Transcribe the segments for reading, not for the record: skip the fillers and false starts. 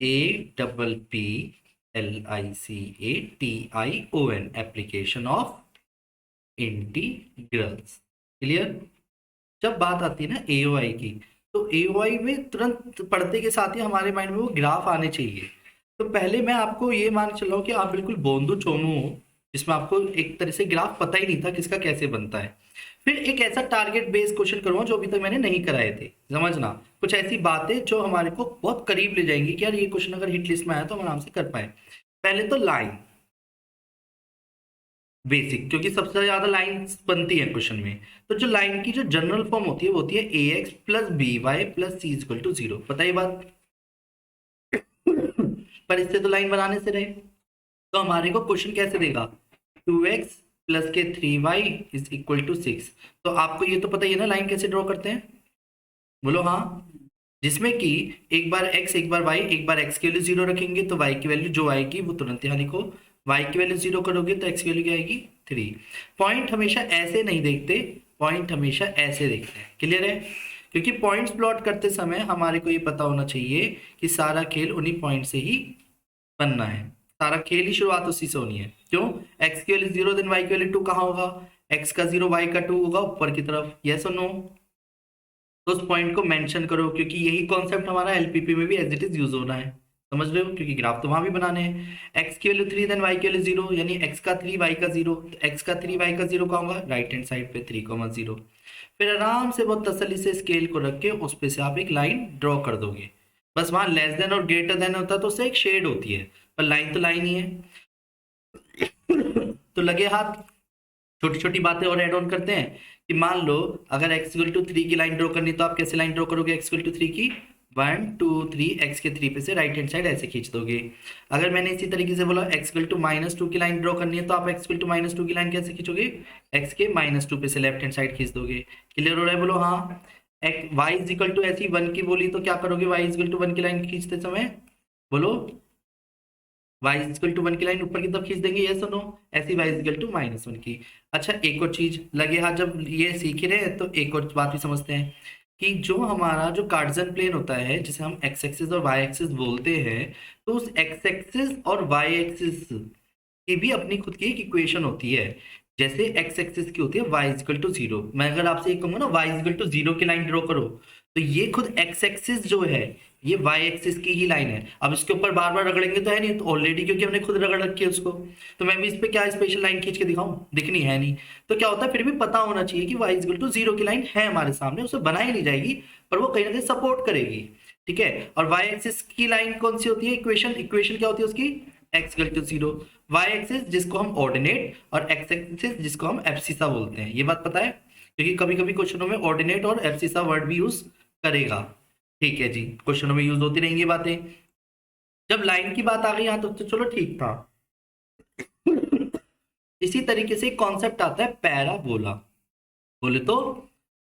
APPLICATION application of integrals. Clear. जब बात आती है ना एओआई की, तो एओआई में तुरंत पढ़ते के साथ ही हमारे माइंड में वो ग्राफ आने चाहिए। तो पहले मैं आपको ये मान चल रहा हूँ कि आप बिल्कुल बोंदू चोमू हो, जिसमें आपको एक तरह से ग्राफ पता ही नहीं था किसका कैसे बनता है। फिर एक ऐसा टारगेट बेस्ड क्वेश्चन करूंगा जो अभी तक मैंने नहीं कराए थे। समझना, कुछ ऐसी बातें जो हमारे को बहुत करीब ले जाएंगी कि यार ये क्वेश्चन अगर हिट लिस्ट में आया तो हम आराम से कर पाए। पहले तो लाइन बेसिक, क्योंकि सबसे ज्यादा लाइंस बनती है क्वेश्चन में। तो जो लाइन की जो जनरल फॉर्म होती है वो होती है a x plus b y plus c equal to 0। पता ही बात। पर इससे तो लाइन बनाने से रहे, तो हमारे को क्वेश्चन कैसे देगा, 2x प्लस के 3y इज इक्वल टू 6। तो आपको ये तो पता ही है ना लाइन कैसे ड्रॉ करते हैं, बोलो हाँ। जिसमें कि एक बार x एक बार y, एक बार x की वैल्यू 0 रखेंगे तो y की वैल्यू जो आएगी वो तुरंत यहाँ लिखो, y की वैल्यू 0 करोगे तो x की वैल्यू क्या आएगी 3। पॉइंट हमेशा ऐसे नहीं देखते, पॉइंट हमेशा ऐसे देखते हैं। क्लियर है। क्योंकि पॉइंट्स प्लॉट करते समय हमारे को ये पता होना चाहिए कि सारा खेल उन्हीं पॉइंट से ही बनना है, सारा खेल ही शुरुआत उसी से होनी है। क्यों, x की वैल्यू 0 देन y की वैल्यू 2 कहाँ होगा, x का 0 y का 2 होगा ऊपर की तरफ। यस और नो। तो उस पॉइंट को मेंशन करो, क्योंकि यही कॉन्सेप्ट हमारा एलपीपी में भी एज इट इज यूज होना है। समझ रहे हो, क्योंकि ग्राफ तो वहां भी बनाने हैं। x की वैल्यू 3 देन y की वैल्यू 0, यानी x का 3 y का 0, तो x का 3 y का 0 कहाँ होगा, राइट हैंड साइड पे 3,0। फिर आराम से बहुत तसल्ली से स्केल को रख के उस पे से आप एक लाइन ड्रॉ कर दोगे। बस वहां लेस देन और ग्रेटर देन होता है तो उससे एक शेड होती है, पर लाइन तो लाइन ही है। तो लगे हाथ। छोटी छोटी बातें और ऐड ऑन करते हैं कि मान लो अगर x इक्वल टू 3 की लाइन ड्रॉ करनी तो आप कैसे लाइन ड्रॉ करोगे, x इक्वल टू 3 की 1 2 3, x के 3 पे से राइट हैंड साइड ऐसे खींच दोगे। अगर मैंने इसी तरीके से बोला x इक्वल टू -2 की लाइन ड्रॉ करनी है तो आप x इक्वल टू -2 की लाइन कैसे खींचोगे, x के -2 पे से लेफ्ट हैंड साइड खींच दोगे। क्लियर हो रहा है, बोलो हाँ। y इज इक्वल टू ऐसी 1 की बोली तो क्या करोगे, y इज इक्वल टू 1 की लाइन खींचते समय, बोलो y इक्वल टू 1 की लाइन ऊपर की तरफ खींच देंगे, ये सुनो। ऐसी y इक्वल टू -1 की। अच्छा एक और चीज लगे हाथ, जब ये सीख रहे हैं तो एक और बात भी समझते हैं कि जो हमारा जो कार्टेशियन प्लेन होता है जिसे हम x एक्सिस और y एक्सिस बोलते हैं, तो उस x एक्सिस और y एक्सिस की भी अपनी खुद की एक इक्वेशन होती है। जैसे x एक्सिस की होती है y इक्वल टू 0। मैं अगर आपसे एक कहूंगा ना y इक्वल टू 0 की लाइन ड्रॉ करो, तो ये खुद x एक्सिस जो है ये y एक्सिस की ही लाइन है। अब इसके ऊपर बार बार रगड़ेंगे तो है नहीं, तो ऑलरेडी क्योंकि हमने खुद रगड़ रखी है उसको, तो मैं भी इस पे क्या स्पेशल लाइन खींच के दिखाऊं, दिखनी है नहीं। तो क्या होता है, फिर भी पता होना चाहिए कि y इक्वल टू 0 की लाइन है हमारे सामने, उसे बनाई नहीं जाएगी पर वो कहीं ना कहीं सपोर्ट करेगी। ठीक है। और y एक्सिस की लाइन कौन सी होती है, इक्वेशन इक्वेशन क्या होती है उसकी, x equal to 0। y axis जिसको हम ऑर्डिनेट और x एक्सिस जिसको हम एब्सिसा बोलते हैं, ये बात पता है, क्योंकि कभी कभी क्वेश्चनों में ऑर्डिनेट और एब्सिसा वर्ड भी यूज करेगा। ठीक है जी, क्वेश्चनों में यूज होती रहेंगी बातें। जब लाइन की बात आ गई यहाँ तो चलो ठीक था। इसी तरीके से एक कॉन्सेप्ट आता है पैराबोला, बोले तो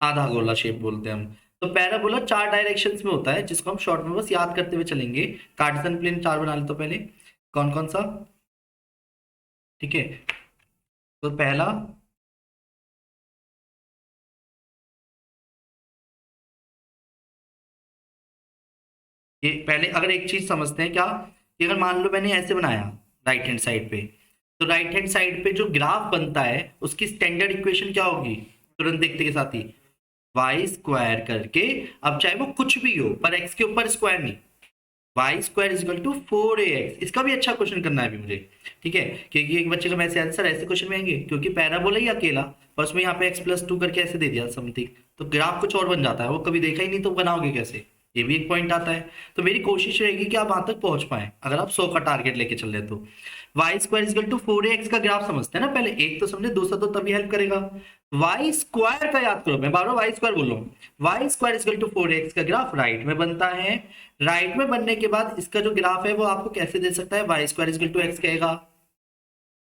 आधा गोला शेप बोलते हैं हम। तो पैराबोला 4 डायरेक्शंस में होता है, जिसको हम शॉर्ट में बस याद करते हुए चलेंगे। कार्टेशियन प्लेन 4 बना ले तो पहले कौन कौन सा, ठीक है। तो पहला ये पहले अगर एक चीज समझते हैं क्या, कि अगर मान लो मैंने ऐसे बनाया राइट हैंड साइड पे, तो राइट हैंड साइड पे जो ग्राफ बनता है उसकी स्टैंडर्ड इक्वेशन क्या होगी, तुरंत देखते के साथ ही वाई स्क्वायर करके, अब चाहे वो कुछ भी हो पर एक्स के ऊपर स्क्वायर नहीं, Y square is equal to 4ax। इसका भी अच्छा क्वेश्चन करना है अभी मुझे, ठीक है। क्योंकि एक बच्चे का वैसे आंसर ऐसे क्वेश्चन में आएंगे, क्योंकि पैराबोला ही अकेला पर उसमें यहाँ पे x प्लस 2 करके ऐसे दे दिया समथिंग, तो ग्राफ कुछ और बन जाता है, वो कभी देखा ही नहीं तो बनाओगे कैसे, ये भी एक पॉइंट आता है। तो मेरी कोशिश रहेगी कि आप वहां तक पहुंच पाए, अगर आप 100 का टारगेट लेके चल रहे तो। Y square is equal to 4ax का ग्राफ समझते हैं ना, पहले एक तो समझे, दूसरा तो तभी हेल्प करेगा। वाई स्क्वायर का याद करो, मैं बार बार वाई स्क्वायर बोल रहा हूँ। Y square is equal to 4ax का ग्राफ राइट में बनता है। राइट में बनने के बाद इसका जो ग्राफ है वो आपको कैसे दे सकता है, y square is equal to x कहेगा,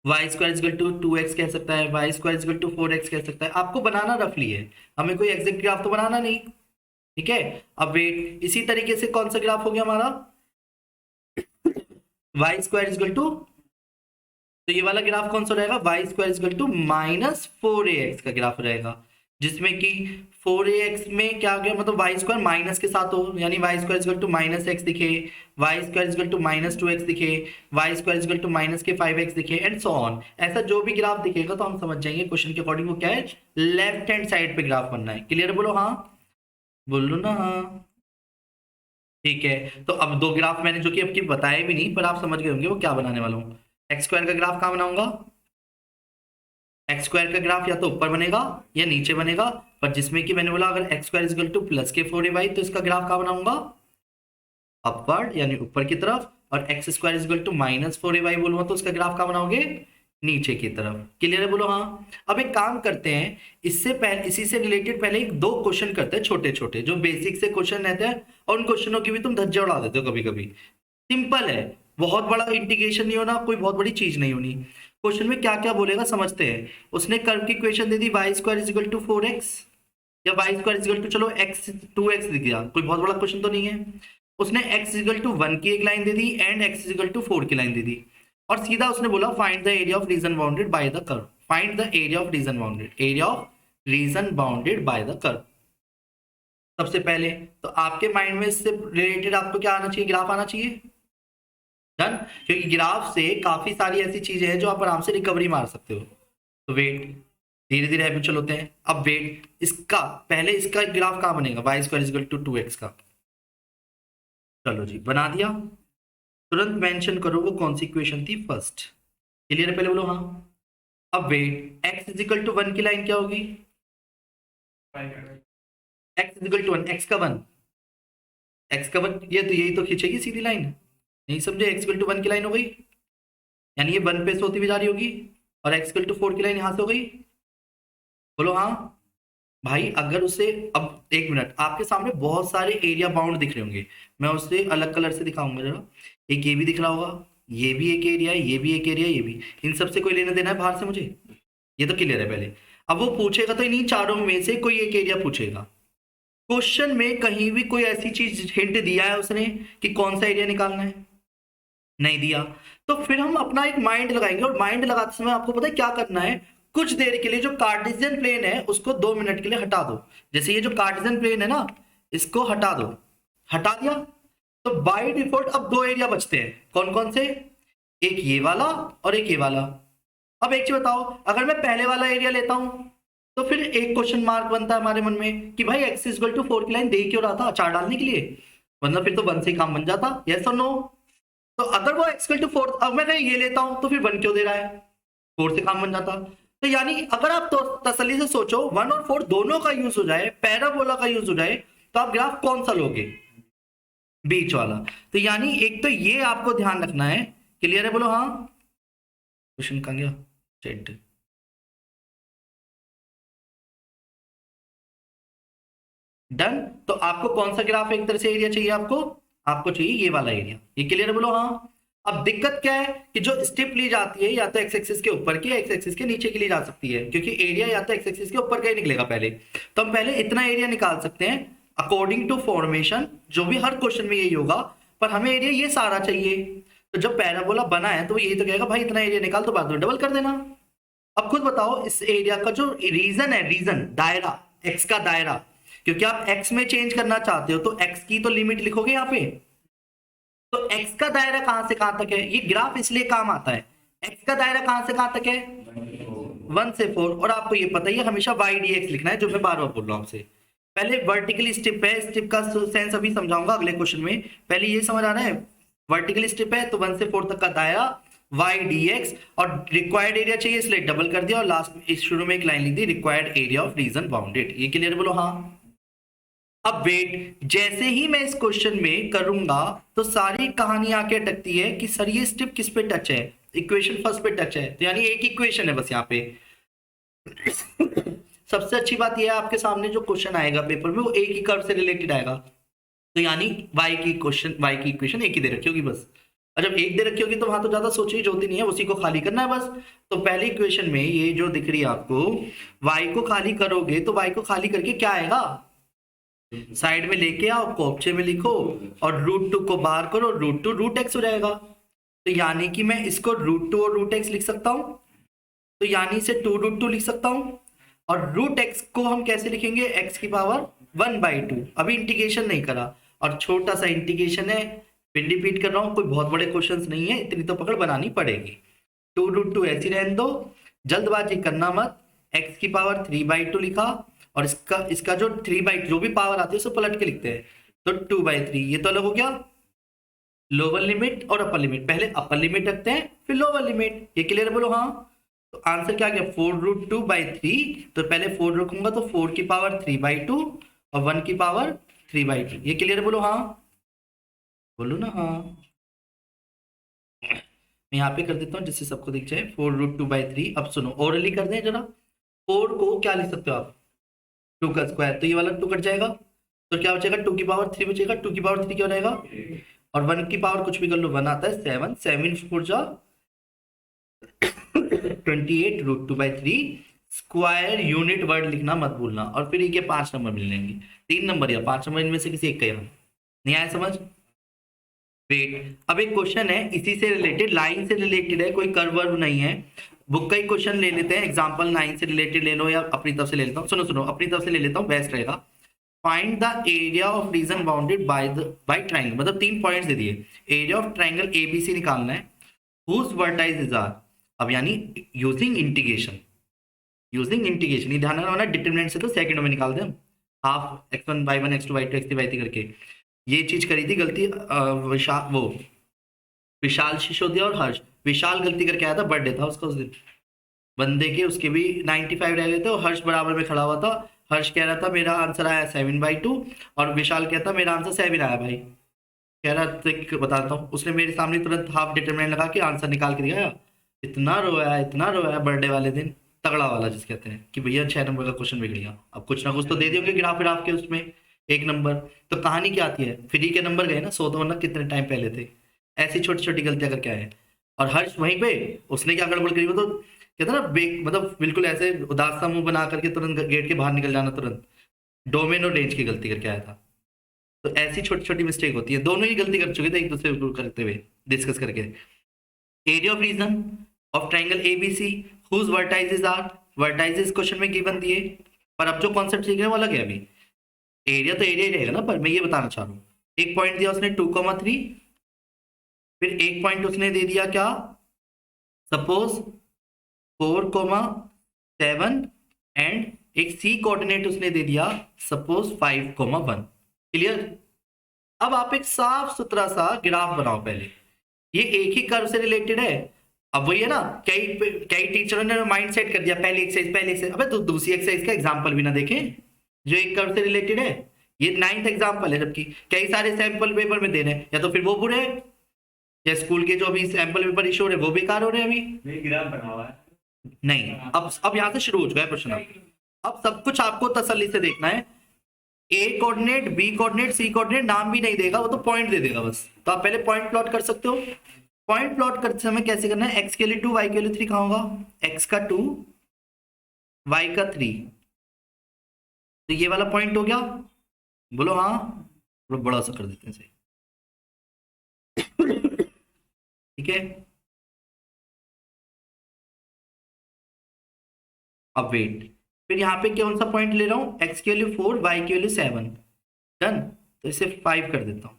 y square is equal to 2x कह सकता है, y square is equal to 4x कह सकता है। आपको बनाना रफली है, हमें कोई एग्जैक्ट ग्राफ तो बनाना नहीं, ठीक है। अब वेट, इसी तरीके से कौन सा ग्राफ हो गया हमारा, Y square is equal to, तो ये वाला ग्राफ कौन सा रहेगा, Y square is equal to -4ax का ग्राफ रहेगा। जिसमें कि 4ax में क्या हो गया, मतलब वाई स्क्वायर माइनस के साथ हो, यानी y square equal to minus x दिखे, y square equal to minus 2x दिखे, y square equal to minus के 5x दिखे एंड सो ऑन। ऐसा जो भी ग्राफ दिखेगा तो हम समझ जाएंगे क्वेश्चन के अकॉर्डिंग वो क्या है, लेफ्ट हैंड साइड पे ग्राफ बनना है। क्लियर बोलो हाँ, बोलो ना हाँ। ठीक है, तो अब दो ग्राफ मैंने जो कि आपकी बताए भी नहीं पर आप समझ गए होंगे वो क्या बनाने वाला हूँ। एक्स स्क्वायर का ग्राफ कहाँ बनाऊंगा, एक्स स्क्वायर का ग्राफ या तो ऊपर बनेगा या नीचे बनेगा, पर जिसमें कि मैंने बोला अगर x square equal two plus के 4ay तो इसका ग्राफ कहाँ बनाऊंगा, अपवर्ड यानी ऊपर की तरफ, और X square equal to minus 4ay बोलूंगा तो उसका ग्राफ कहाँ बनाओगे, नीचे की तरफ। क्लियर है बोलो हाँ। अब एक काम करते हैं, इससे पहले इसी से रिलेटेड पहले एक दो क्वेश्चन करते हैं छोटे छोटे जो बेसिक से क्वेश्चन रहते हैं, और उन क्वेश्चनों की भी तुम धज्जे उड़ा देते हो कभी कभी। सिंपल है, बहुत बड़ा इंटीग्रेशन नहीं होना, कोई बहुत बड़ी चीज नहीं होनी। क्वेश्चन में क्या क्या बोलेगा समझते हैं। उसने कर्व की इक्वेशन दे दी Y square is equal to 4x, या Y square is equal to चलो x 2x दिख गया, कोई बहुत बड़ा क्वेश्चन तो नहीं है। उसने x इज इक्वल टू 1 की एक लाइन दे दी and x is equal to 4 की लाइन दे दी, और सीधा उसने बोला find the area of region bounded by the curve, find the area of region bounded, area of region bounded by the curve. सबसे पहले तो आपके माइंड में इससे रिलेटेड आपको क्या आना चाहिए, ग्राफ आना चाहिए। डन, क्योंकि ग्राफ से काफी सारी ऐसी चीजें हैं जो आप आराम से रिकवरी मार सकते हो। तो वेट, धीरे धीरे हैबिचुअल होते हैं। अब वेट, इसका पहले इसका ग्राफ कहाँ बनेगा, Y square equal to 2x का। चलो जी बना दिया, तुरंत मेंशन करो वो कौन सी इक्वेशन थी, फर्स्ट। क्लियर है, पहले बोलो हाँ। अब wait, x is equal to 1 की लाइन क्या होगी, x is equal to 1, x का 1, x का 1, ये तो यही तो खींचेगी सीधी लाइन, नहीं समझे, x इक्वल टू 1 की लाइन हो गई, यानी ये 1 पे से होती हुई जा रही होगी, और x इक्वल टू 4 की लाइन यहां से हो गई। बोलो हाँ भाई। अगर उसे, अब एक मिनट, आपके सामने बहुत सारे एरिया बाउंड दिख रहे होंगे, मैं उसे अलग कलर से दिखाऊंगा जरा। एक ये भी दिख रहा होगा, ये भी एक एरिया है, ये भी एक एरिया, ये भी, इन सबसे कोई लेना देना है बाहर से मुझे, ये तो क्लियर है पहले। अब वो पूछेगा तो इन्हीं चारों में से कोई एक एरिया पूछेगा। क्वेश्चन में कहीं भी कोई ऐसी चीज हिंट दिया है उसने कि कौन सा एरिया निकालना है, नहीं दिया। तो फिर हम अपना एक माइंड लगाएंगे, और माइंड लगाते समय आपको पता है क्या करना है, कुछ देर के लिए जो कार्टेशियन प्लेन है उसको 2 मिनट के लिए हटा दो। जैसे ये जो कार्टेशियन प्लेन है ना, इसको हटा दो, हटा दिया तो बाय डिफॉल्ट अब 2 एरिया बचते हैं, कौन कौन से, एक ये वाला और एक ये वाला। अब एक चीज बताओ, अगर मैं पहले वाला एरिया लेता हूं तो फिर एक क्वेश्चन मार्क बनता है हमारे मन में कि भाई x इक्वल टू 4 की लाइन दे क्यों रहा था, 4 डालने के लिए, वरना फिर तो 1 से काम बन जाता, यस और नो। तो अगर वो x इक्वल टू 4, अब मैं ये लेता हूं तो फिर 1 क्यों दे रहा है, 4 से काम बन जाता। तो यानी अगर आप तो तसल्ली से सोचो 1 और 4 दोनों का यूज हो जाए, पैराबोला का यूज हो जाए, तो आप ग्राफ कौन सा लोगे, बीच वाला। तो यानी एक तो ये आपको ध्यान रखना है। क्लियर है बोलो हाँ। क्वेश्चन कहां गया, चेट। डन, तो आपको कौन सा ग्राफ एक तरह से एरिया चाहिए, आपको आपको चाहिए ये वाला एरिया, ये क्लियर है बोलो हाँ। अब दिक्कत क्या है कि जो स्टेप ली जाती है या तो एक्स एक्सिस के ऊपर की, एक्स एक्सिस के नीचे की ली जा सकती है, क्योंकि एरिया या तो एक्स एक्सिस के ऊपर का ही निकलेगा पहले। तो हम पहले इतना एरिया निकाल सकते हैं अकॉर्डिंग टू फॉर्मेशन, जो भी हर क्वेश्चन में यही होगा, पर हमें एरिया ये सारा चाहिए। तो जब पैराबोला बना है तो यही तो कहेगा भाई इतना एरिया निकाल, तो बाद में डबल कर देना। अब खुद बताओ इस एरिया का जो रीजन है, रीजन दायरा, एक्स का दायरा, क्योंकि आप x में चेंज करना चाहते हो तो x की तो लिमिट लिखोगे यहाँ पे। तो x का दायरा कहां से कहां तक है, ये ग्राफ इसलिए काम आता है, x का दायरा कहां से कहां तक है, 1 से 4, और आपको ये पता ही है हमेशा y dx लिखना है, जो मैं बार बार बोल रहा हूं आपसे। पहले वर्टिकल स्टेप है, स्टेप का सेंस अभी समझाऊंगा अगले क्वेश्चन में, पहले ये समझ आना है। वर्टिकल स्टेप है तो 1 से 4 तक का दायरा y dx, और रिक्वायर्ड एरिया चाहिए इसलिए डबल कर दिया, और लास्ट में शुरू में एक लाइन लिख दी, required area of region bounded. ये क्लियर बोलो हाँ। अब वेट, जैसे ही मैं इस क्वेश्चन में करूंगा तो सारी कहानी आके अटकती है कि सर ये स्टेप किस पे टच है, इक्वेशन फर्स्ट पे टच है, तो यानी एक इक्वेशन है बस यहाँ पे। सबसे अच्छी बात यह है आपके सामने जो क्वेश्चन आएगा पेपर में वो एक ही कर्व से रिलेटेड आएगा, तो यानी y की इक्वेशन एक ही दे रखी होगी बस। और जब एक दे रखी होगी तो वहां तो ज्यादा सोचने की जरूरत ही नहीं है, उसी को खाली करना है बस। तो पहली इक्वेशन में ये जो दिख रही है आपको, y को खाली करोगे तो y को खाली करके क्या आएगा, साइड में लेके आओ, कोपचे में लिखो और √2 को बाहर करो, √2 √x हो जाएगा। तो यानी कि मैं इसको √2 और √x लिख सकता हूं, तो यानी से 2 √2 लिख सकता हूं। और रूट एक्स को हम कैसे लिखेंगे, एक्स की पावर 1/2। अभी इंटीग्रेशन नहीं करा और छोटा सा इंटीग्रेशन है, फिर रिपीट कर रहा हूँ, कोई बहुत बड़े क्वेश्चंस नहीं है, इतनी तो पकड़ बनानी पड़ेगी। 2√2 ऐसी रहने दो, जल्दबाजी करना मत। एक्स की पावर 3/2 लिखा और इसका जो 3/2 जो भी पावर आती है उसको पलट के लिखते हैं, तो 2/3। ये तो अलग हो गया लोअर लिमिट और अपर लिमिट। पहले अपर लिमिट रखते हैं फिर लोअर लिमिट। ये क्लियर बोलो हाँ। तो आंसर क्या गया 4√2/3। तो पहले 4 रखूंगा तो 4 की पावर 3/2 और 1 की पावर 3/2। ये क्लियर बोलो हाँ, बोलो ना हाँ। मैं यहाँ पे कर देता हूँ जिससे सबको दिख जाए 4√2/3। अब सुनो ओरली कर दें जरा। 4 को क्या लिख सकते हो आप, 2 का स्क्वायर, तो ये वाला 2 कट जाएगा, तो क्या बचेगा 2 की पावर 3 बचेगा। 2 की पावर 3 क्या हो जाएगा, और 1 की पावर कुछ भी कर लो 1 आता है 7। 7 4 जा 28√2/3 स्क्वायर यूनिट वर्ड लिखना मत भूलना। और फिर ये 5 नंबर मिलेंगे, 3 नंबर या 5 नंबर इनमें से किसी एक का यहाँ नहीं आया समझ। वेट, अब एक क्वेश्चन है इसी से रिलेटेड, लाइन से रिलेटेड है, कोई कर्व वर्व नहीं है। बुक का ही क्वेश्चन ले लेते हैं, एग्जांपल 9 से रिलेटेड ले लो या अपनी तरफ से ले लेता हूँ। सुनो सुनो अपनी तरफ से ले लेता हूँ, बेस्ट रहेगा। Find the area of region bounded bye triangle, मतलब 3 पॉइंट्स दे दिए, एरिया ऑफ ट्राइंगल एबीसी निकालना है, हुज वर्टाइसेस आर। अब यानी यूजिंग इंटीग्रेशन, ये ध्यान रखना डिटरमिनेंट से तो सेकंड में निकाल दें, half x1 y1 x2 y2 x3 y3 करके। ये चीज करी थी गलती विशाल सिसोदिया और हर्ष। विशाल गलती करके आया था, बर्थडे था उसका उस दिन, बंदे के उसके भी 95 रह गए थे और हर्ष बराबर में खड़ा हुआ था। हर्ष कह रहा था मेरा आंसर आया 7/2 और विशाल कहता मेरा आंसर 7 आया। भाई कह रहा ट्रिक बताता हूँ, उसने मेरे सामने तुरंत हाफ डिटरमिनेंट लगा के आंसर निकाल के दिखाया। इतना रोया बर्थडे वाले दिन, तगड़ा वाला जिस कहते हैं कि भैया 6 नंबर का क्वेश्चन बिगड़ गया। अब कुछ ना कुछ तो दे दियोगे ग्राफ के उसमें 1 नंबर। तो कहानी क्या आती है, फ्री के नंबर गए ना 100 तो वरना कितने टाइम पहले थे। ऐसी छोटी छोटी गलतियां करके आए। और हर्ष वहीं पे उसने क्या गड़बड़ करी, वो तो कहता ना मतलब बिल्कुल ऐसे उदास सा मुंह बना करके तुरंत गेट के बाहर निकल जाना, तुरंत डोमेन और रेंज की गलती करके आया था। तो ऐसी छोटी छोटी मिस्टेक होती है, दोनों ही गलती कर चुके थे एक दूसरे को करते हुए डिस्कस करके। Area of region of triangle ABC whose vertices are, vertices question में गिवन दिए, पर अब जो कॉन्सेप्ट सीख रहे हैं वो अलग है। अभी एरिया तो एरिया ही रहेगा ना, पर मैं ये बताना चाह रहा हूँ एक पॉइंट दिया उसने 2,3, फिर एक पॉइंट उसने दे दिया क्या, सपोज 4,7 एंड एक सी कोऑर्डिनेट उसने दे दिया सपोज 5,1। क्लियर। अब आप एक साफ सुथरा सा ग्राफ बनाओ पहले, ये एक ही कर्व से रिलेटेड है। अब वही है ना, कई टीचरों ने माइंड सेट कर दिया पहली एक्सरसाइज, अबे तो दूसरी एक्सरसाइज का एग्जांपल भी ना देखें जो एक कर्व से रिलेटेड है। ये 9th एग्जांपल है, जबकि कई सारे सैंपल पेपर में दे रहे हैं, या तो फिर वो बुरे हैं या स्कूल के जो अभी सैंपल पेपर इशू हो रहे हैं वो बेकार हो रहे हैं। अभी ग्राफ बना हुआ है नहीं, अब यहाँ से शुरू हो चुका है प्रश्न। अब सब कुछ आपको तसल्ली से देखना है। ए कोऑर्डिनेट, बी कोऑर्डिनेट, सी कोऑर्डिनेट नाम भी नहीं देगा, वो तो पॉइंट दे देगा बस। तो आप पहले पॉइंट प्लॉट कर सकते हो। पॉइंट प्लॉट करते समय कैसे करना है, एक्स के लिए 2 वाई के लिए 3 कहाँ होगा, एक्स का 2 वाई का 3, तो ये वाला पॉइंट हो गया। बोलो हाँ, थोड़ा बड़ा सा कर देते हैं सही। ठीक है, अब वेट, फिर यहाँ पे कौन सा पॉइंट ले रहा हूँ, एक्स की वैल्यू 4 वाई की वैल्यू 7, डन। तो इसे 5 कर देता हूँ,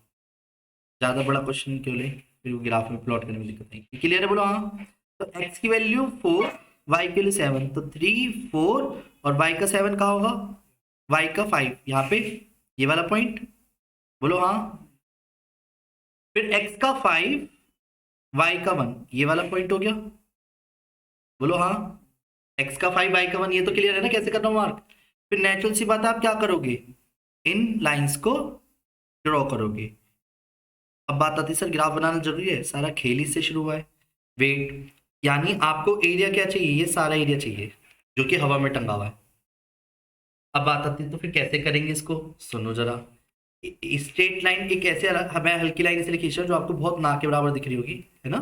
ज्यादा बड़ा क्वेश्चन क्यों ले, फिर वो ग्राफ में प्लॉट करने में दिक्कत नहीं। क्लियर है बोलो हाँ। तो एक्स की वैल्यू 4 वाई की वैल्यू 7, तो 3 4 और वाई का 7 कहाँ होगा, वाई का 5 यहाँ पे ये वाला पॉइंट। बोलो हाँ। फिर एक्स का 5 वाई का 1 ये वाला पॉइंट हो गया। बोलो हाँ। एक्स का 5 वाई का 1, ये तो क्लियर है ना कैसे करना मार्क। फिर नेचुरल सी बात है, आप क्या करोगे, इन लाइंस को ड्रॉ करोगे। अब बात आती है सर ग्राफ बनाना जरूरी है, सारा खेल ही से शुरू हुआ है। वेट, यानी आपको एरिया क्या चाहिए, ये सारा एरिया चाहिए जो कि हवा में टंगा हुआ है। अब बात आती है तो फिर कैसे करेंगे इसको, सुनो जरा। स्ट्रेट लाइन एक ऐसे हमें हल्की लाइन से लिखी जो आपको बहुत ना के बराबर दिख रही होगी, है ना,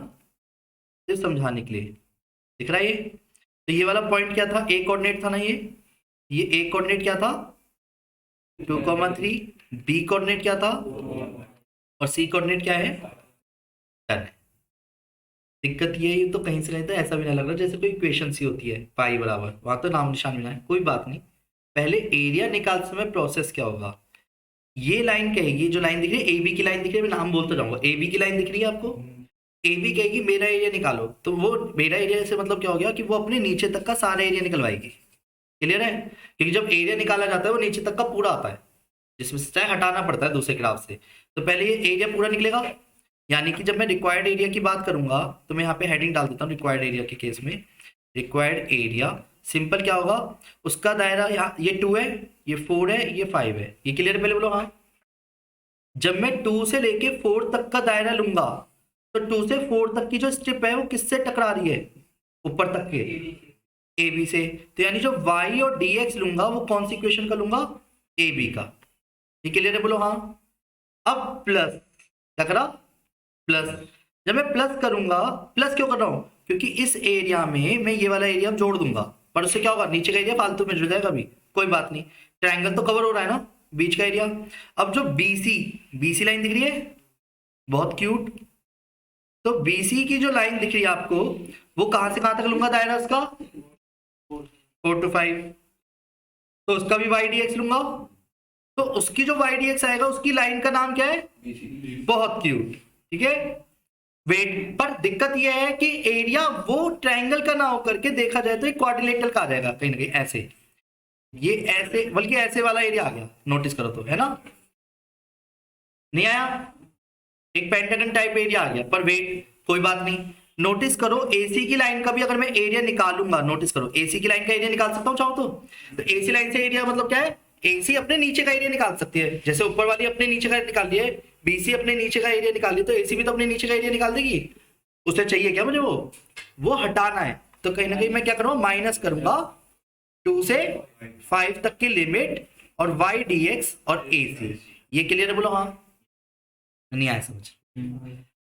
सिर्फ समझाने के लिए दिख रहा है ये। तो ये वाला पॉइंट क्या था, ए कोऑर्डिनेट था ना, ये ए कोऑर्डिनेट क्या था 2,3, बी कोऑर्डिनेट क्या था और सी कोऑर्डिनेट क्या है 10। दिक्कत ये है, तो कहीं से कहीं तो ऐसा भी ना लग रहा जैसे कोई इक्वेशन सी होती है पाई बराबर, वहां तो नाम निशान मिला है, कोई बात नहीं। पहले एरिया निकालते समय प्रोसेस क्या होगा, ये लाइन कहेगी, जो लाइन दिख रही है ए बी की लाइन दिख रही है, मैं नाम बोलते जाऊंगा, ए बी की लाइन दिख रही है आपको, ए बी कहेगी मेरा एरिया निकालो, तो वो मेरा एरिया से मतलब क्या हो गया कि वो अपने नीचे तक का सारा एरिया निकलवाएगी। क्लियर है, क्योंकि जब एरिया निकाला जाता है वो नीचे तक का पूरा आता है, जिसमें से चाहे हटाना पड़ता है दूसरे ग्राफ से। तो पहले ये एरिया पूरा निकलेगा, यानी कि जब मैं रिक्वायर्ड एरिया की बात करूंगा तो मैं यहाँ पे हेडिंग डाल देता हूँ रिक्वायर्ड एरिया के केस में। रिक्वायर्ड एरिया सिंपल क्या होगा, उसका दायरा यहाँ ये 2 है, ये 4 है, ये 5 है, ये क्लियर पहले बोलो हाँ। जब मैं 2 से लेके 4 तक का दायरा लूंगा तो 2 से 4 तक की जो स्ट्रिप है वो किससे टकरा रही है, ऊपर तक के ए बी से। तो यानी जो y और dx लूंगा वो कौन सी इक्वेशन का लूंगा, ए बी का। ये क्लियर है बोलो हाँ। अब प्लस क्या करा, प्लस। जब मैं प्लस करूंगा, प्लस क्यों कर रहा हूं, क्योंकि इस एरिया में मैं ये वाला एरिया जोड़ दूंगा, पर उससे क्या होगा, नीचे का एरिया फालतू में जुड़ जाएगा अभी, कोई बात नहीं, ट्रायंगल तो कवर हो रहा है ना बीच का एरिया। अब जो बीसी लाइन दिख रही है, बहुत क्यूट, तो बीसी की जो लाइन दिख रही है आपको, वो कहां से कहां तक लूंगा दायरा उसका, 4 to 5, तो उसका भी वाई डी एक्स लूंगा, तो उसकी जो वाई डी एक्स आएगा उसकी लाइन का नाम क्या है, बहुत क्यूट, ठीक है। वेट पर दिक्कत यह है कि एरिया वो ट्रायंगल का ना होकर के देखा जाए तो एक क्वाड्रिलेटरल का आ जाएगा कहीं ना कहीं ऐसे, ये ऐसे बल्कि ऐसे वाला एरिया आ गया, नोटिस करो तो, है ना, नहीं आया, एक पेंटागन टाइप एरिया आ गया। पर वेट कोई बात नहीं, नोटिस करो एसी की लाइन का भी अगर मैं एरिया निकालूंगा, नोटिस करो एसी की लाइन का एरिया निकाल सकता हूं चाहो तो एसी लाइन से एरिया मतलब क्या है, एसी अपने नीचे का एरिया निकाल सकती है, जैसे ऊपर वाली अपने नीचे का निकाल लिया है, बीसी अपने नीचे का एरिया निकाल लिया, तो एसी भी तो अपने नीचे का एरिया निकाल देगी। उसे चाहिए क्या मुझे, वो हटाना है, तो कहीं ना कहीं मैं क्या करूंगा, माइनस करूंगा 2 से 5 तक की लिमिट और वाई डी एक्स और ए सी। ये क्लियर है बोलो हाँ, नहीं आया समझ।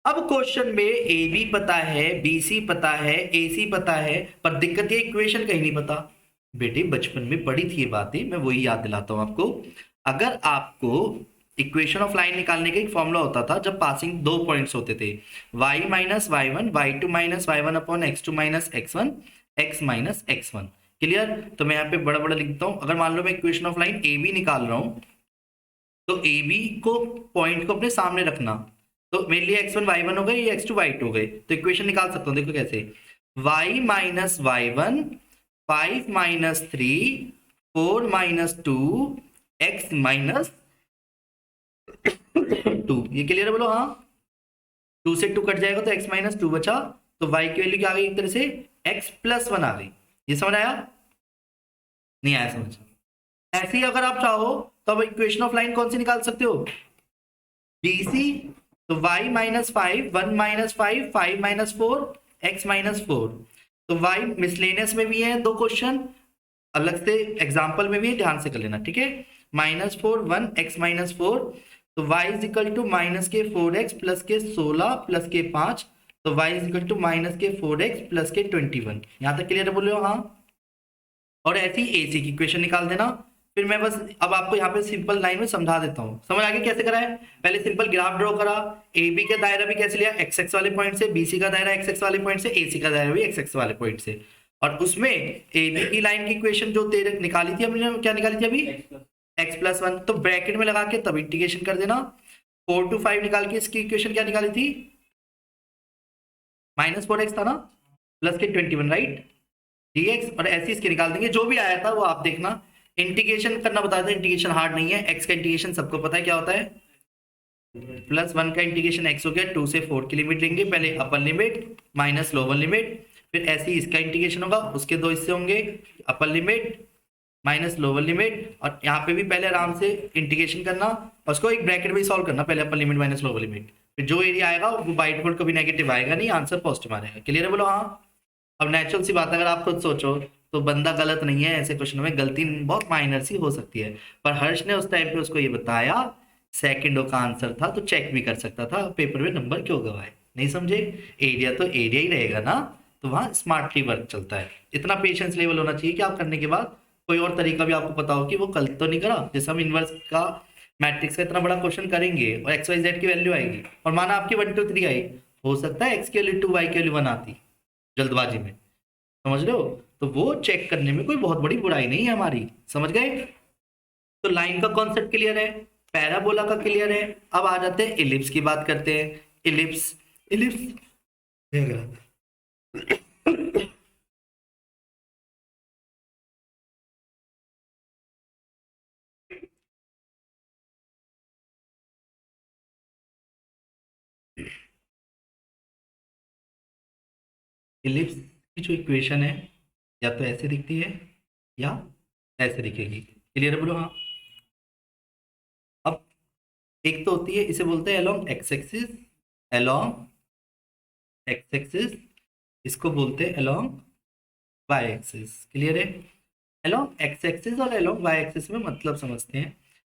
अब क्वेश्चन में ए बी पता है, बी सी पता है, ए सी पता है, पर दिक्कत ये इक्वेशन कहीं नहीं पता। बेटे बचपन में पढ़ी थी ये बातें, मैं वही याद दिलाता हूं आपको। अगर आपको इक्वेशन ऑफ लाइन निकालने का एक फॉर्मूला होता था जब पासिंग 2 पॉइंट्स होते थे, y minus Y one, Y two minus Y one upon X two minus X one, X minus X one. Clear, तो मैं यहाँ पे बड़ा बड़ा लिखता हूँ। अगर मान लो मैं equation of line A B निकाल रहा हूँ, तो ए बी को पॉइंट को अपने सामने रखना, तो मेरे लिए x1 y1 हो गए, ये x2 y2 हो गए, तो इक्वेशन निकाल सकता हूँ, देखो कैसे, y minus Y one, 5 minus 3, 4 minus 2, x minus 2। ये क्लियर है बोलो हाँ, 2 से 2 कट जाएगा तो x माइनस 2 बचा, तो y की वैल्यू क्या आ गई, एक तरह से x प्लस 1 आ गई। ये समझ आया, नहीं आया समझ। ऐसे ही अगर आप चाहो तो अब इक्वेशन ऑफ लाइन कौन सी निकाल सकते हो, BC, तो y minus 5, 1 minus 5, 5 minus 4, x minus 4। तो y मिसलेनियस में भी है 2 क्वेश्चन, अलग से एग्जाम्पल में भी है, ध्यान से कर लेना, ठीक है। माइनस 4, 1, x माइनस 4, तो y is equal to minus के 4x प्लस के 16 प्लस के 5, तो y is equal to minus के 4x प्लस के 21। यहाँ तक क्लियर बोले हो हाँ। और ऐसी AC की इक्वेशन निकाल देना। फिर मैं बस अब आपको यहाँ पे सिंपल लाइन में समझा देता हूँ, समझ आगे कैसे करा है। पहले सिंपल ग्राफ ड्रॉ करा, ए बी का दायरा भी कैसे लिया, एक्स एक्स वाले पॉइंट से, बी सी का दायरा एक्स एक्स वाले पॉइंट से, ए सी का दायरा भी एक्स एक्स वाले पॉइंट से, और उसमें ए बी की लाइन की इक्वेशन जो तेरे निकाली थी हमने, क्या निकाली थी अभी, एक्स प्लस 1, तो ब्रैकेट में लगा के तब इंटीग्रेशन कर देना। 4 to 5 निकाल के इसकी इक्वेशन क्या निकाली थी, माइनस 4x था ना, प्लस के 21, राइट, dx, और ऐसे इसके निकाल देंगे, जो भी आया था वो आप देखना। इंटीग्रेशन करना बताया था, इंटीग्रेशन हार्ड नहीं है, x का इंटीग्रेशन सबको पता है क्या होता है, प्लस 1 का इंटीग्रेशन x हो गया, 2 से 4 की लिमिट लेंगे, पहले upper limit minus lower limit, फिर ऐसे ही इसका इंटीग्रेशन होगा, उसके 2 हिस्से होंगे, upper limit minus lower limit, और यहाँ पे भी पहले आराम से इंटीग्रेशन करना, और उसको एक ब्रैकेट में सॉल्व करना, पहले upper limit minus lower limit, फिर जो एरिया आएगा वो बाई डिफॉल्ट कभी नेगेटिव आएगा नहीं, आंसर पॉजिटिव आएगा। क्लियर है बोलो हाँ। अब नेचुरल सी बात, अगर आप खुद सोचो तो बंदा गलत नहीं है, ऐसे क्वेश्चन में गलती बहुत माइनर सी हो सकती है, पर हर्ष ने उस टाइम पे उसको ये बताया, सेकंडों का आंसर था तो चेक भी कर सकता था, पेपर में नंबर क्यों गवाए, नहीं समझे, एरिया तो एरिया ही रहेगा ना, तो वहाँ स्मार्टली वर्क चलता है। इतना पेशेंस लेवल होना चाहिए कि आप करने के बाद कोई और तरीका भी आपको पता हो कि वो कल तो नहीं करा, जैसे हम इनवर्स का मैट्रिक्स का इतना बड़ा क्वेश्चन करेंगे और XYZ की वैल्यू आएगी, और माना आपकी 1 2 3 आई, हो सकता है x की वैल्यू 2 y की वैल्यू 1 आती जल्दबाजी में, समझ रहे हो? तो वो चेक करने में कोई बहुत बड़ी बुराई नहीं है हमारी, समझ गए? तो लाइन का कॉन्सेप्ट क्लियर है, पैराबोला का क्लियर है। अब आ जाते हैं इलिप्स की बात करते हैं। इलिप्स इलिप्स इलिप्स की जो इक्वेशन है या तो ऐसे दिखती है या ऐसे दिखेगी। क्लियर है, बोलो हाँ। अब एक तो होती है, इसे बोलते हैं along X axis, along X axis, इसको बोलते हैं अलोंग वाई एक्सिस। क्लियर है? अलोंग एक्स एक्सिस और अलोंग वाई एक्सिस में मतलब समझते हैं।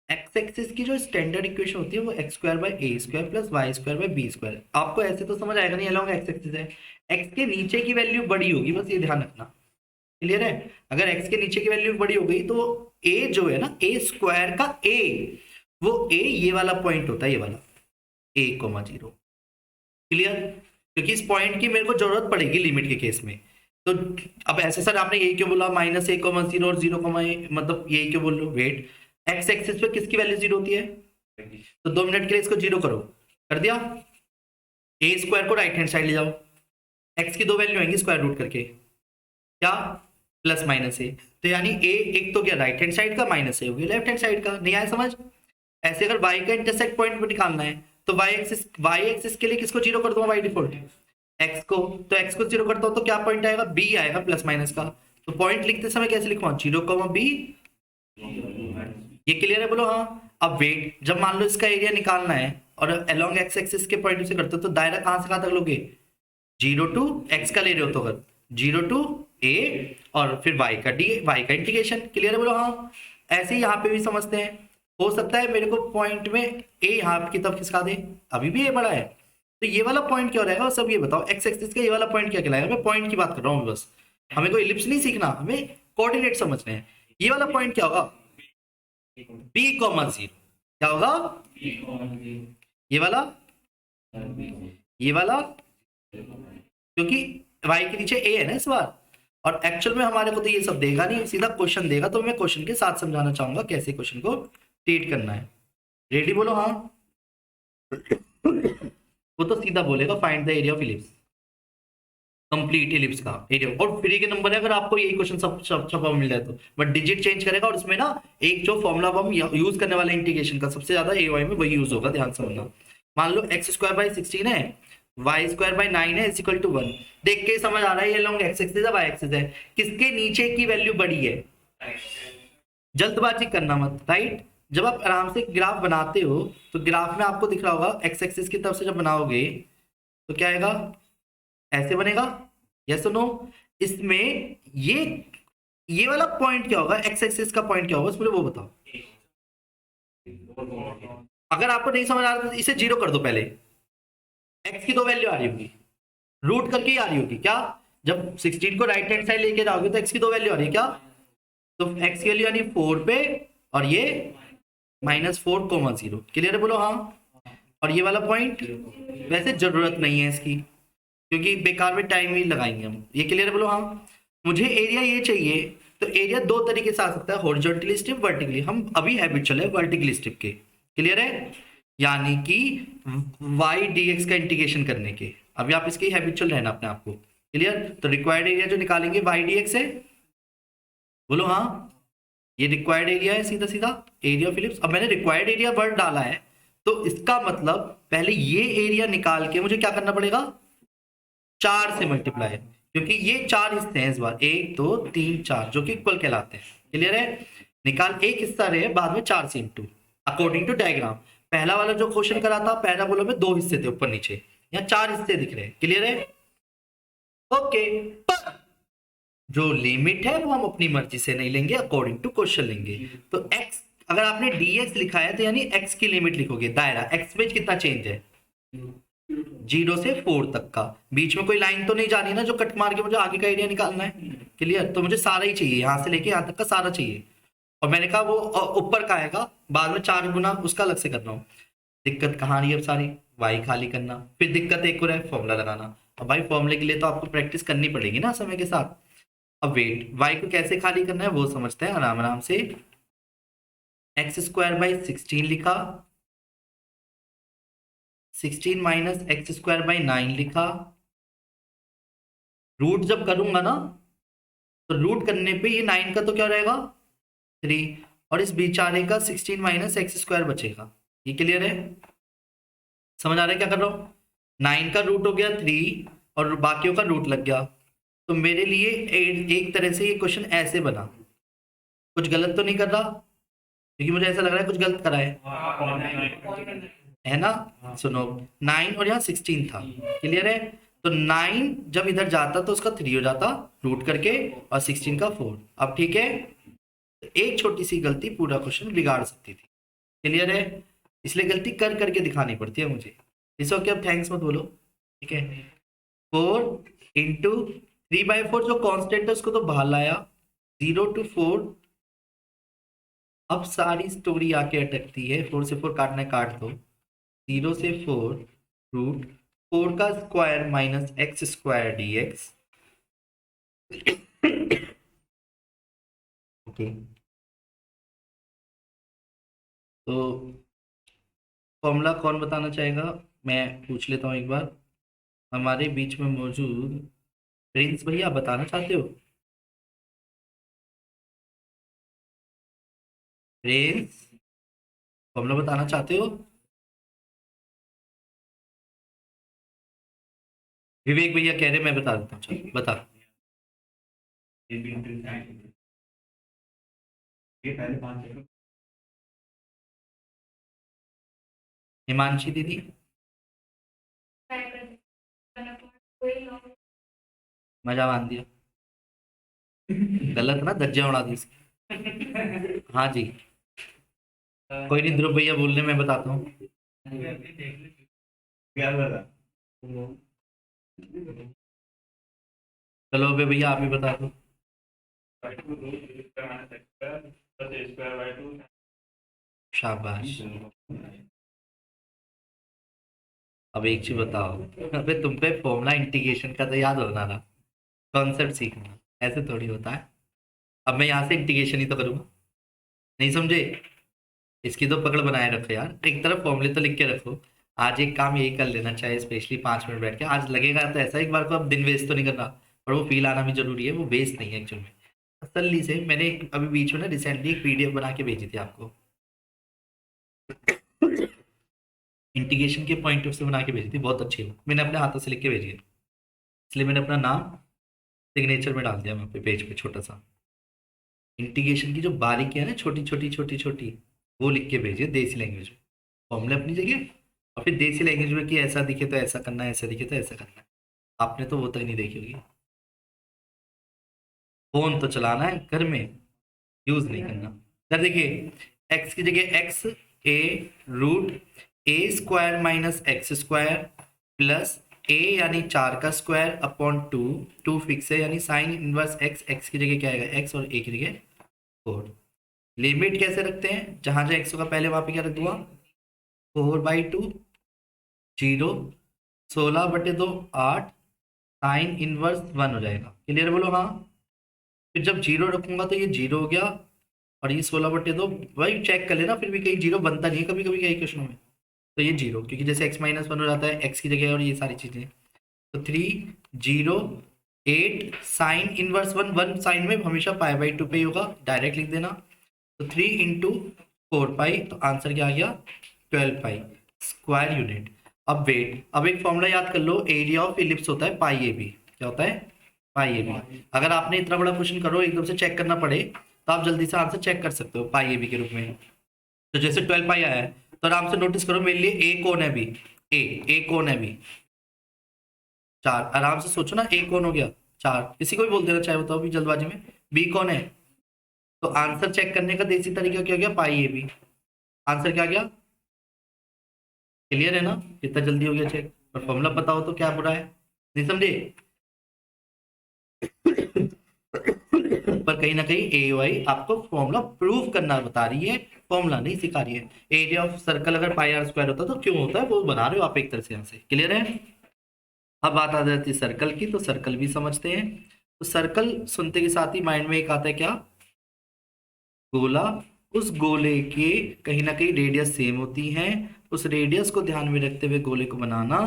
एक्स एक्सिस की जो स्टैंडर्ड इक्वेशन होती है वो X square by A square plus Y square by B square. आपको ऐसे तो समझ आएगा नहीं, अलोंग एक्स एक्सिस है, एक्स के नीचे की वैल्यू बड़ी होगी, बस ये ध्यान रखना। क्लियर है? अगर एक्स के नीचे की वैल्यू बड़ी हो गई तो ए जो है ना, ए स्क्वायर का ए, वो ए ये वाला पॉइंट होता है, ये वाला ए कोमा 0। क्लियर? क्योंकि इस पॉइंट की मेरे को जरूरत पड़ेगी लिमिट के केस में। तो अब ऐसे सर आपने ये क्यों बोला माइनस ए कोमा 0 और 0 कोमा ए, मतलब ये क्यों बोल रहे हो? वेट, एक्स एक्सिस पे किसकी वैल्यू 0 होती है? तो 2 मिनट के लिए इसको 0 करो, कर दिया। ए स्क्वायर को राइट हैंड साइड ले जाओ, एक्स की 2 वैल्यू आएंगी स्क्वायर रूट करके, क्या प्लस माइनस ए। तो यानी ए एक तो क्या राइट हैंड साइड का, माइनस ए हो गया लेफ्ट हैंड साइड का। नहीं आया समझ? ऐसे अगर y का इंटरसेक्ट पॉइंट पे निकालना है तो y एक्सिस के लिए किसको 0 कर दूंगा बाई डिफॉल्ट? x को। तो x को 0 करता हूं तो क्या पॉइंट आएगा? b आएगा प्लस माइनस का। तो पॉइंट लिखते समय कैसे लिखवा? 0, b। ये क्लियर है, बोलो हाँ। अब वेट, जब मान लो इसका एरिया निकालना है और अलोंग एक्स एक्सिस के पॉइंट से करते हो तो दायरा कहां से कहां तक लोगे? 0 टू x का ले रहे हो तो अगर 0 टू a और फिर y का इंटीग्रेशन। क्लियर है, बोलो हाँ। ऐसे ही यहाँ पे भी समझते हैं। हो सकता है मेरे को पॉइंट में a यहाँ की तरफ खिसका दे, अभी भी a बड़ा है, तो ये वाला पॉइंट क्या रहेगा सब ये बताओ। एक्स एक्सिस का ये वाला पॉइंट क्या कहलाएगा? मैं पॉइंट की बात कर रहा हूँ बस, हमें कोई इलिप्स नहीं सीखना, हमें कोऑर्डिनेट समझने हैं। ये वाला पॉइंट क्या होगा? b, 0। क्या होगा? ये वाला, ये वाला, क्योंकि y के नीचे a है ना इस बार, और एक्चुअल में हमारे को तो ये सब देगा नहीं, सीधा क्वेश्चन देगा। तो मैं क्वेश्चन के साथ समझाना चाहूंगा कैसे क्वेश्चन को ट्रीट करना है। रेडी, बोलो हाँ। वो तो सीधा बोलेगा find the area of ellipse, complete ellipse का एरिया। और फ्री के नंबर है अगर आपको यही क्वेश्चन सब छपा मिल जाए तो, बट डिजिट चेंज करेगा। और उसमें ना एक जो फॉर्मूला हम यूज करने वाले इंटीग्रेशन का सबसे ज्यादा ए वाई में वही यूज होगा, ध्यान समझना। मान लो एक्स स्क्वायर बाई 16 है, वाई स्क्वायर बाई 9 है, इज इक्वल टू 1। देख के समझ आ रहा है ये लॉन्ग एक्स एक्सिस है, वाई एक्सिस है, किसके नीचे की वैल्यू बड़ी है? जल्दबाजी करना मत, राइट? जब आप आराम से ग्राफ बनाते हो तो ग्राफ में आपको दिख रहा होगा एक्स एक्सिस की तरफ से जब बनाओगे तो क्या आएगा? ऐसे बनेगा, यस नो? इसमें ये वाला पॉइंट क्या होगा? एक्स एक्सिस का पॉइंट क्या होगा मुझे वो बताओ। अगर आपको नहीं समझ आ रहा तो इसे 0 कर दो पहले। एक्स की 2 वैल्यू आ रही होगी, रूट करके ही आ रही होगी क्या? जब 16 को राइट हैंड साइड लेके जाओगे तो एक्स की 2 वैल्यू आ रही है क्या? तो एक्स की वैल्यू यानी 4 पे, और ये -4, 0। क्लियर है, बोलो हाँ। और ये वाला पॉइंट वैसे जरूरत नहीं है इसकी, क्योंकि बेकार में टाइम ही लगाएंगे हम। ये क्लियर है, बोलो हाँ। मुझे एरिया ये चाहिए, तो एरिया 2 तरीके से आ सकता है, हॉरिजॉन्टली स्ट्रिप, वर्टिकली। हम अभी हैबिचुअल है वर्टिकली स्ट्रिप के। क्लियर है? यानी कि y dx का इंटीग्रेशन करने के। अभी आप इसके हैबिचुअल रहना अपने आप को। क्लियर? तो रिक्वायर्ड एरिया जो निकालेंगे y dx है, बोलो हाँ। ये रिक्वायर्ड एरिया है, सीधा सीधा एरिया ऑफ इलिप्स। अब मैंने रिक्वायर्ड एरिया वर्ड डाला है तो इसका मतलब पहले ये एरिया निकाल के मुझे क्या करना पड़ेगा? 4 से मल्टीप्लाई, क्योंकि ये 4 हिस्से हैं इस बार, 1 2 3 4, जो कि इक्वल कहलाते हैं। क्लियर है? निकाल, एक हिस्सा रहे बाद में 4 से इंटू, अकॉर्डिंग टू डायग्राम। पहला वाला जो क्वेश्चन करा था पैराबोला में 2 हिस्से थे ऊपर नीचे, यहाँ 4 हिस्से दिख रहे हैं। क्लियर है? ओके। पर जो लिमिट है वो हम अपनी मर्जी से नहीं लेंगे, अकॉर्डिंग टू क्वेश्चन लेंगे। तो x, अगर आपने dx लिखा है तो यानी x की लिमिट लिखोगे। दायरा x में कितना चेंज है? 0 से 4 तक का। बीच में कोई लाइन तो नहीं जानी ना जो कट मार के मुझे आगे का एरिया निकालना है। क्लियर? तो मुझे सारा ही चाहिए, यहां से लेके यहां तक का सारा चाहिए। और मैंने कहा वो ऊपर का आएगा बाद में 4 गुना उसका अलग से कर रहा हूँ। दिक्कत कहाँ रही है अब सारी? वाई खाली करना, फिर दिक्कत एक और है फॉर्मूला लगाना। अब भाई फॉर्मूले के लिए तो आपको प्रैक्टिस करनी पड़ेगी ना समय के साथ। अब वेट वाई को कैसे खाली करना है वो समझते हैं आराम आराम से। एक्स स्क्वायर बाई 16 लिखा, 16 माइनस एक्स स्क्वायर बाई 9 लिखा। रूट जब करूंगा ना तो रूट करने पे ये 9 का तो क्या रहेगा 3, और इस बेचारे का 16 माइनस एक्स स्क्वायर बचेगा। ये क्लियर है? समझ आ रहा है क्या कर रहा हूँ? 9 का रूट हो गया 3 और बाकियों का रूट लग गया। तो मेरे लिए एक तरह से ये क्वेश्चन ऐसे बना। कुछ गलत तो नहीं कर रहा? क्योंकि मुझे ऐसा लग रहा है कुछ गलत करा है ना? सुनो 9 और यहाँ 16 था, क्लियर है? तो 9 जब इधर जाता तो उसका 3 हो जाता रूट करके, और 16 का 4। अब ठीक है, एक छोटी सी गलती पूरा क्वेश्चन बिगाड़ सकती थी, क्लियर है? इसलिए गलती कर करके दिखानी पड़ती है मुझे। इस वक्त अब थैंक्स मत बोलो, ठीक है? 4 इंटू 3/4 जो कांस्टेंट है उसको तो बाहर लाया, 0 to 4। अब सारी स्टोरी आके अटकती है, 4 से 4 काटना है काट दो, 0 से 4 रूट 4 का square minus x square D x. Okay, तो फॉर्मूला कौन बताना चाहेगा? मैं पूछ लेता हूँ एक बार। हमारे बीच में मौजूद प्रिंस भैया बताना चाहते हो? प्रिंस फॉर्मूला बताना चाहते हो? विवेक भैया कह रहे मैं बता देता हूँ, चलो बता। हिमांशी दीदी मजा मान दिया, गलत ना धज्जियां उड़ा दी इसकी। हाँ जी, कोई नहीं, ध्रुव भैया बोलने में बताता हूँ। चलो अबे भैया आप ही बता दो। शाबाश। अब एक चीज बताओ, अबे तुम पे फॉर्मूला इंटीग्रेशन का तो याद होना ना, कॉन्सेप्ट सीखना ऐसे थोड़ी होता है। अब मैं यहाँ से इंटीग्रेशन ही तो करूँगा, नहीं समझे? इसकी तो पकड़ बनाए रखो यार, एक तरफ फॉर्मूले तो लिख के रखो। आज एक काम यही कर लेना चाहिए, स्पेशली 5 मिनट बैठ के। आज लगेगा तो ऐसा एक बार को, अब दिन वेस्ट तो नहीं करना, और वो फील आना भी जरूरी है, वो वेस्ट नहीं है एक्चुअल में। तसल्ली से मैंने अभी बीच में ना रिसेंटली एक पीडीएफ बना के भेजी थी आपको, इंटीग्रेशन के पॉइंट ऑफ से बना के भेजी थी, बहुत अच्छी है, मैंने अपने हाथों से लिख के भेजी है। इसलिए मैंने अपना नाम सिग्नेचर में डाल दिया वहाँ पे पेज पे छोटा सा। इंटीग्रेशन की जो बारीकियां है ना, छोटी छोटी छोटी छोटी, वो लिख के भेजिए देसी लैंग्वेज में। फॉर्मूले अपनी जगह, और फिर देसी लैंग्वेज में कि ऐसा दिखे तो ऐसा करना है, ऐसा दिखे तो ऐसा करना है। आपने तो वो तक नहीं देखी होगी। फोन तो चलाना है घर में, यूज नहीं करना। सर देखिए, एक्स की जगह x a root a square minus x square plus a यानी 4 का स्क्वायर अपॉन 2, 2 फिक्स है यानी साइन इनवर्स एक्स, एक्स की जगह क्या आएगा एक्स और ए की जगह 4। लिमिट कैसे रखते हैं? जहां जहां एक्स होगा पहले वहां पे क्या रख दूंगा 4/2, 0, 16/2 8, साइन इनवर्स 1 हो जाएगा। क्लियर बोलो हाँ? फिर जब 0 रखूंगा तो ये 0 हो गया, और ये 16/2 भाई चेक कर लेना, फिर भी कहीं 0 बनता नहीं है कभी कभी कई क्वेश्चनों में। तो ये 0 क्योंकि जैसे x-1 हो जाता है एक्स की जगह, और ये सारी चीजें। तो 3 0 8 साइन इनवर्स 1, 1 साइन में हमेशा π/2 पे ही होगा, डायरेक्ट लिख देना। तो 3 इंटू 4 पाई, तो आंसर क्या आ गया 12 पाई स्क्वायर यूनिट। अब वेट, अब एक फॉर्मूला याद कर लो, एरिया ऑफ इलिप्स होता है पाई ए बी। क्या होता है? पाई ए बी। अगर आपने इतना बड़ा क्वेश्चन करो एकदम से चेक करना पड़े तो आप जल्दी से आंसर चेक कर सकते हो पाई ए बी के रूप में। तो जैसे 12 पाई आया है तो आराम से नोटिस करो मेरे लिए ए कौन है बी, ए कौन है बी 4। आराम से सोचो ना, ए कौन हो गया 4, किसी को भी बोल देना चाहे बताओ भी जल्दबाजी में, बी कौन है? तो आंसर चेक करने का देसी तरीका क्या हो गया पाई ए बी। आंसर क्या गया? क्लियर है ना? कितना जल्दी हो गया चेक, और फॉर्मूला पता हो तो क्या बुरा है, नहीं समझे? पर कहीं ना कहीं AOI आपको फॉर्मूला प्रूव करना बता रही है, फॉर्मूला नहीं सिखा रही है। एरिया ऑफ सर्कल अगर पाई आर स्क्वायर होता तो क्यों होता है वो बना रहे हो आप एक तरह से। यहाँ से क्लियर है। अब बात आ जाती है सर्कल की, तो सर्कल भी समझते हैं। तो सर्कल सुनते के साथ ही माइंड में एक आता है क्या, गोला। उस गोले के कहीं ना कहीं रेडियस सेम होती है, उस रेडियस को ध्यान में रखते हुए गोले को बनाना,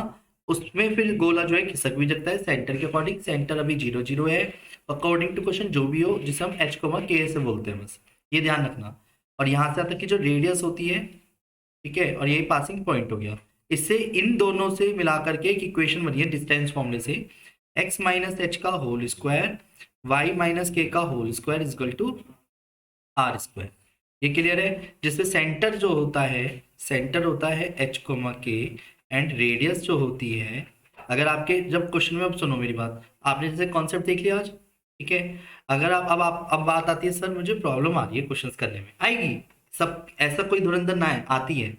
उसमें फिर गोला जो है खिसक भी सकता है सेंटर के अकॉर्डिंग। सेंटर अभी 0 0 है, अकॉर्डिंग टू क्वेश्चन जो भी हो, जिसे हम h, k से बोलते हैं, बस ये ध्यान रखना। और यहाँ से आता कि जो रेडियस होती है, ठीक है, और यही पासिंग पॉइंट हो गया। इससे इन दोनों से मिला करके एक इक्वेशन बनी है डिस्टेंस फॉर्मूले से, x माइनस एच का whole square y minus K का whole square is equal to R square. ये क्लियर है। जिसमें सेंटर जो होता है, सेंटर होता है h, k एंड रेडियस जो होती है, अगर आपके जब क्वेश्चन में, अब सुनो मेरी बात, आपने जैसे कॉन्सेप्ट देख लिया आज, ठीक है, अगर आप अब बात आती है सर मुझे प्रॉब्लम आ रही है क्वेश्चंस करने में, आएगी सब, ऐसा कोई धुरंधर ना है, आती है,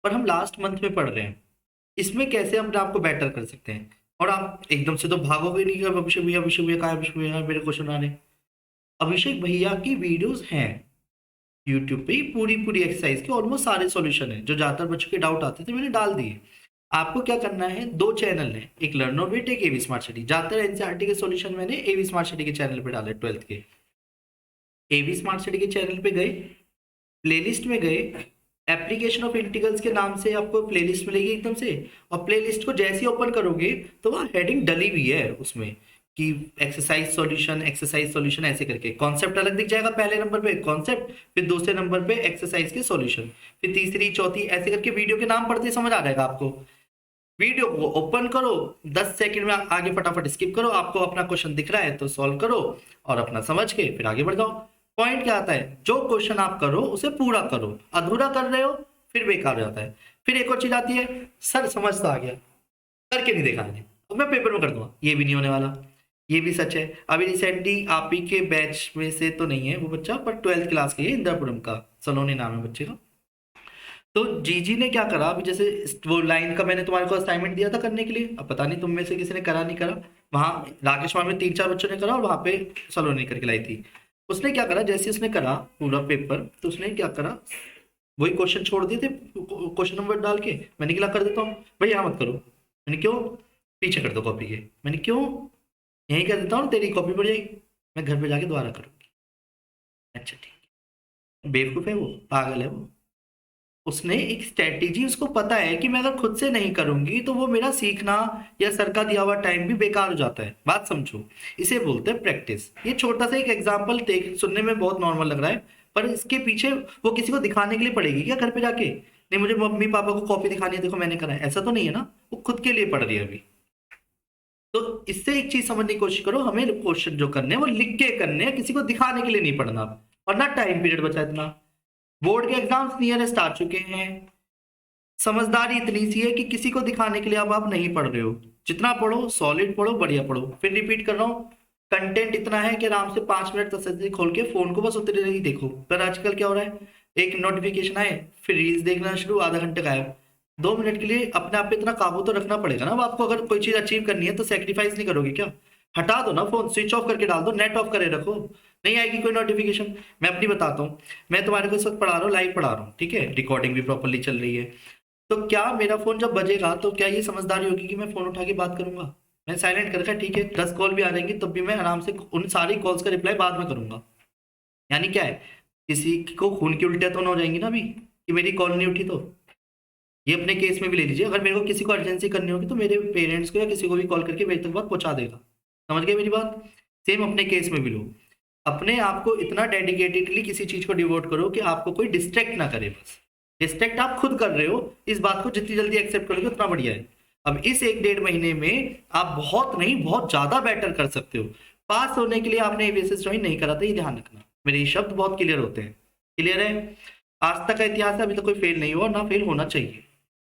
पर हम लास्ट मंथ में पढ़ रहे हैं, इसमें कैसे हम अपने आप को बेटर कर सकते हैं। और आप एकदम से तो भागोगे नहीं कि अभिषेक भैया कहाँ, अभिषेक भैया मेरे क्वेश्चन आ रहे हैं। अभिषेक भैया की वीडियोस हैं यूट्यूब पे, पूरी एक्सरसाइज के ऑलमोस्ट सारे सॉल्यूशन है, जो ज्यादातर बच्चों के डाउट आते थे मैंने डाल दिए। आपको क्या करना है, 2 चैनल है, एक लर्नोबिट, एक एवी स्मार्ट स्टडी। ज्यादातर एनसीईआरटी के सॉल्यूशन मैंने एवी स्मार्ट स्टडी के चैनल पे डाले, 12th के। एवी स्मार्ट स्टडी के चैनल पे गए, प्लेलिस्ट में गए, एप्लीकेशन ऑफ इंटीग्रल्स के नाम से आपको प्लेलिस्ट मिलेगी एकदम से, और प्लेलिस्ट को जैसे ही ओपन करोगे तो वहाँ हेडिंग डली हुई है उसमें कि एक्सरसाइज सॉल्यूशन ऐसे करके, कॉन्सेप्ट अलग दिख जाएगा, पहले नंबर पे कॉन्सेप्ट, फिर दूसरे नंबर पे एक्सरसाइज के सॉल्यूशन, फिर तीसरी चौथी ऐसे करके वीडियो के नाम पढ़ते समझ आ जाएगा आपको। वीडियो को ओपन करो, 10 सेकंड में आगे फटाफट स्किप करो, आपको अपना क्वेश्चन दिख रहा है तो सॉल्व करो और अपना समझ के फिर आगे बढ़ जाओ। पॉइंट क्या आता है, जो क्वेश्चन आप करो उसे पूरा करो, अधूरा कर रहे हो फिर बेकार हो जाता है। फिर एक और चीज आती है, सर समझ तो आ गया, करके नहीं देखा मैंने, अब मैं पेपर में कर दूंगा, ये भी नहीं होने वाला। ये भी सच है। अभी रिसेंटली आप ही के बैच में से तो नहीं है वो बच्चा, पर 12th क्लास के, इंदिरापुरम का, सलोनी नाम है बच्चे का। तो जीजी ने क्या करा, अभी जैसे वो लाइन का मैंने तुम्हारे को असाइनमेंट दिया था करने के लिए, अब पता नहीं तुम में से किसी ने करा नहीं करा, वहाँ राकेश में 3-4 बच्चों ने करा और वहाँ पे सलोनी करके लाई थी। उसने क्या करा, जैसे उसने करा पूरा पेपर, तो उसने क्या करा, वही क्वेश्चन छोड़ दिए थे क्वेश्चन नंबर डाल के, मैंने क्या कर देता हूँ भाई यहाँ मत करो, मैंने क्यों, पीछे कर दो कॉपी के, मैंने क्यों, यहीं कर देता हूँ, तेरी कॉपी पड़ जाएगी, मैं घर पे जाके दोबारा करूँगी। अच्छा ठीक है, बेवकूफ़ है वो, पागल है वो। उसने एक स्ट्रेटेजी, उसको पता है कि मैं अगर खुद से नहीं करूंगी तो वो मेरा सीखना या सर का दिया हुआ टाइम भी बेकार हो जाता है। बात समझो, इसे बोलते हैं प्रैक्टिस। ये छोटा सा एक एग्जांपल देख, सुनने में बहुत नॉर्मल लग रहा है, पर इसके पीछे वो किसी को दिखाने के लिए पड़ेगी क्या घर पे जाके, नहीं मुझे मम्मी पापा को कॉपी दिखानी है देखो मैंने करा है, ऐसा तो नहीं है ना, वो खुद के लिए पढ़ रही है अभी। तो इससे एक चीज समझने की कोशिश करो, हमें क्वेश्चन जो करने हैं वो लिख के करने हैं, किसी को दिखाने के लिए नहीं पढ़ना, और ना टाइम पीरियड बचा इतना। बोर्ड के एग्जाम्स नियरेस्ट आ चुके हैं, समझदारी इतनी सी है कि किसी को दिखाने के लिए अब आप नहीं पढ़ रहे हो, जितना पढ़ो सॉलिड पढ़ो, बढ़िया पढ़ो। फिर रिपीट कर रहा हूँ, कंटेंट इतना है कि आराम से 5 मिनट तसल्ली खोल के फोन को बस उतने ही देखो। पर आजकल क्या हो रहा है, एक नोटिफिकेशन आए फिर रील्स देखना शुरू, आधा घंटे गायब। 2 मिनट के लिए अपने आप पे इतना काबू तो रखना पड़ेगा ना। अब आपको अगर कोई चीज अचीव करनी है तो सेक्रीफाइस नहीं करोगे क्या, हटा दो ना फोन, स्विच ऑफ करके डाल दो, नेट ऑफ करे रखो, नहीं आएगी कोई नोटिफिकेशन। मैं अपनी बताता हूँ, मैं तुम्हारे को इस वक्त पढ़ा रहा हूँ, लाइव पढ़ा रहा हूँ, ठीक है, रिकॉर्डिंग भी प्रॉपरली चल रही है, तो क्या मेरा फोन जब बजेगा तो क्या ये समझदारी होगी कि मैं फोन उठा के बात करूंगा, मैं साइलेंट कर रखा है, ठीक है, 10 कॉल भी आ जाएंगी तब भी मैं आराम से उन सारी कॉल्स का रिप्लाई बाद में करूंगा। यानी क्या है, किसी को खून की उल्टियां तो ना हो जाएंगी ना अभी कि मेरी कॉल नहीं उठी। तो ये अपने केस में भी ले लीजिए, अगर मेरे को किसी को अर्जेंसी करनी होगी तो मेरे पेरेंट्स को या किसी को भी कॉल करके मेरे तक बात पहुंचा देगा। समझ गए मेरी बात। सेम अपने केस में भी लो, अपने आप को इतना डेडिकेटेडली किसी चीज को डिवोट करो कि आपको कोई डिस्ट्रैक्ट ना करे। बस डिस्ट्रैक्ट आप खुद कर रहे हो, इस बात को जितनी जल्दी एक्सेप्ट करोगे उतना बढ़िया है। अब इस 1-1.5 महीने में आप बहुत नहीं बहुत ज्यादा बेटर कर सकते हो। पास होने के लिए आपने एवीएसएस ज्वाइन नहीं करा था, ये ध्यान रखना, मेरे शब्द बहुत क्लियर होते हैं। क्लियर है, आज तक का इतिहास है, अभी तक कोई फेल नहीं हुआ, ना फेल होना चाहिए।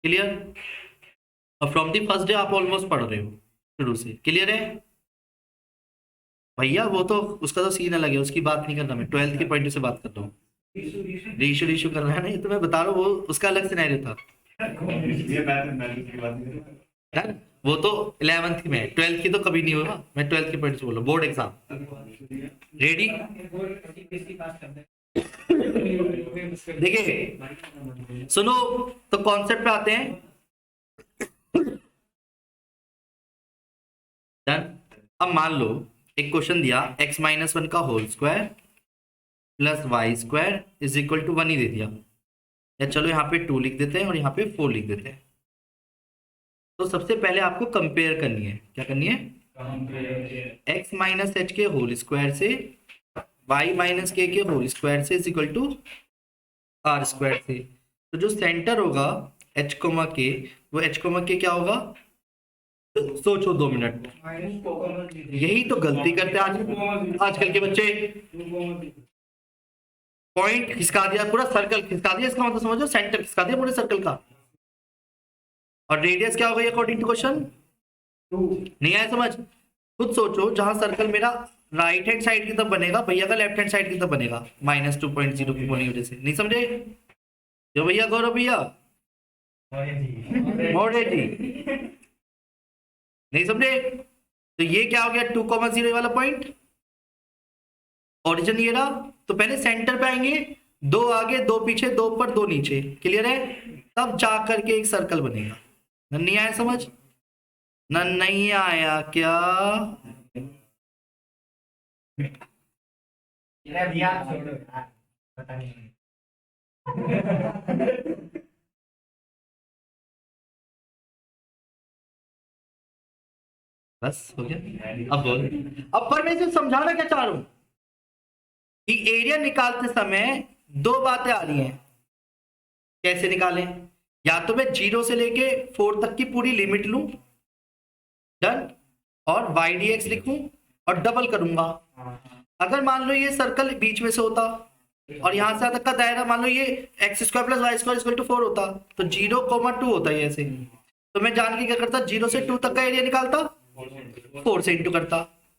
क्लियर, और फ्रॉम दी फर्स्ट डे आप ऑलमोस्ट पढ़ रहे हो शुरू से। क्लियर है भैया, वो तो उसका तो सीन अलग है, उसकी बात नहीं करना, मैं 12th के पॉइंट से बात कर रहा हूँ। रीशू कर रहा है ना, ये तो मैं बता रहा हूँ, वो उसका अलग सिनेरियो था यार, वो तो 11th में, 12th की तो कभी नहीं होगा। मैं 12th के पॉइंट से बोल रहा हूँ, बोर्ड एग्जाम। रेडी? देखिए सुनो, तो कॉन्सेप्ट पे आते हैं। डन। अब मान लो एक क्वेश्चन दिया x-1 का whole square plus Y square is equal to 1 ही दे दिया, या चलो यहाँ पे 2 लिख देते हैं और यहाँ पे 4 लिख देते हैं। तो सबसे पहले आपको कंपेयर करनी है, क्या करनी है? x माइनस एच के होल स्क्वायर से y minus K whole square से is equal to R square से। तो जो सेंटर होगा h कोमा के, वो h कोमा के क्या होगा? सोचो 2 मिनट। यही तो गलती करते हैं आजकल के बच्चे। पॉइंट खिसका दिया, पूरा सर्कल खिसका दिया, इसका मतलब समझो सेंटर खिसका दिया पूरे सर्कल का। और रेडियस क्या हो गई अकॉर्डिंग टू क्वेश्चन? 2। नहीं आया समझ? खुद सोचो, जहां सर्कल मेरा राइट हैंड साइड की तरफ बनेगा, भैया का लेफ्ट हैंड साइड की तरफ बनेगा -2.0 की होने की वजह से। नहीं समझे जो भैया? गौरव भैया, मोड़े जी, नहीं समझे? तो ये क्या हो गया 2,0 वाला पॉइंट, ओरिजिन ये रहा। तो पहले सेंटर पे आएंगे, 2 आगे 2 पीछे 2 ऊपर 2 नीचे, क्लियर है? तब जा करके एक सर्कल बनेगा। नहीं आया समझ? नहीं आया क्या? बस हो गया। अब बोल, अब पर मैं इसे समझाना क्या चाह रहा हूं कि एरिया निकालते समय 2 बातें आ रही हैं। कैसे निकालें? या तो मैं 0 से लेके 4 तक की पूरी लिमिट लूं, डन, और y dx लिखूं और डबल करूंगा। अगर मान लो ये सर्कल बीच में से होता और यहां से तक का दायरा मान लो ये x² + y² = 4 होता, तो 0,2 होता है ऐसे। तो मैं जान के क्या करता, 0 से 2 तक का एरिया निकालता, 4 से इंटू करता।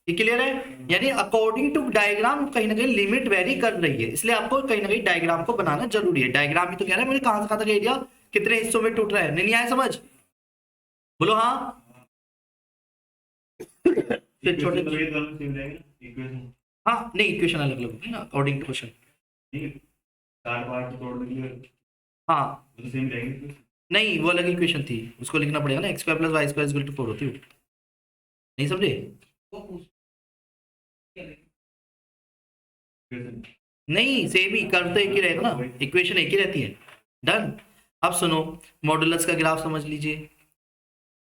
ये क्लियर है? यानी अकॉर्डिंग टू डायग्राम कहीं ना कहीं लिमिट वेरी कर रही है, इसलिए आपको कहीं ना कहीं डायग्राम को बनाना जरूरी है। डायग्राम ही तो कह रहा है मुझे कहां से कहां तक एरिया कितने हिस्सों में टूट रहा है। नहीं आया समझ? बोलो हाँ। फिर छोटे हाँ, नहीं इक्वेशन अलग अलग होगी ना अकॉर्डिंग टू क्वेश्चन। हाँ नहीं, वो अलग इक्वेशन थी, उसको लिखना पड़ेगा ना, x² + y² = 4 होती है। नहीं समझे? नहीं, सेम ही कर्व तो एक ही रहेगा ना, इक्वेशन एक ही रहती है। डन। अब सुनो, मॉडुलस का ग्राफ समझ लीजिए।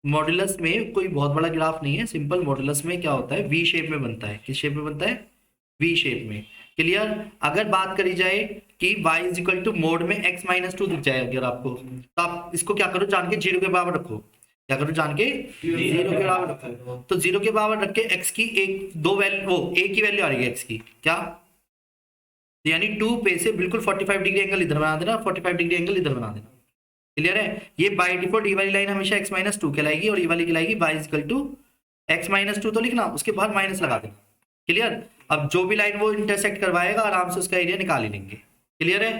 मॉडुलस में कोई बहुत बड़ा ग्राफ नहीं है, सिंपल। मॉडुलस में क्या होता है, वी शेप में बनता है। किस शेप में बनता है? वी शेप में। क्लियर? अगर बात करी जाए कि y = मोड में x-2 दिख जाए अगर आपको, तो आप इसको क्या करो, जान के 0 के बराबर रखो। क्या करो, जान के 0 के बराबर रखो। तो 0 के बराबर रख के x की एक ही वैल्यू आ रही है x की, क्या? यानी 2 पे से बिल्कुल 45 डिग्री एंगल इधर बना देना, 45 डिग्री एंगल इधर बना देना। क्लियर है? ये बाय डिफॉल्ट ये वाली लाइन हमेशा x-2 कहलाएगी और ये वाली कहलाएगी y = x-2 तो लिखना, उसके बाद माइनस लगा देना। क्लियर? अब जो भी लाइन वो इंटरसेक्ट करवाएगा आराम से उसका एरिया निकाल ही लेंगे। क्लियर है?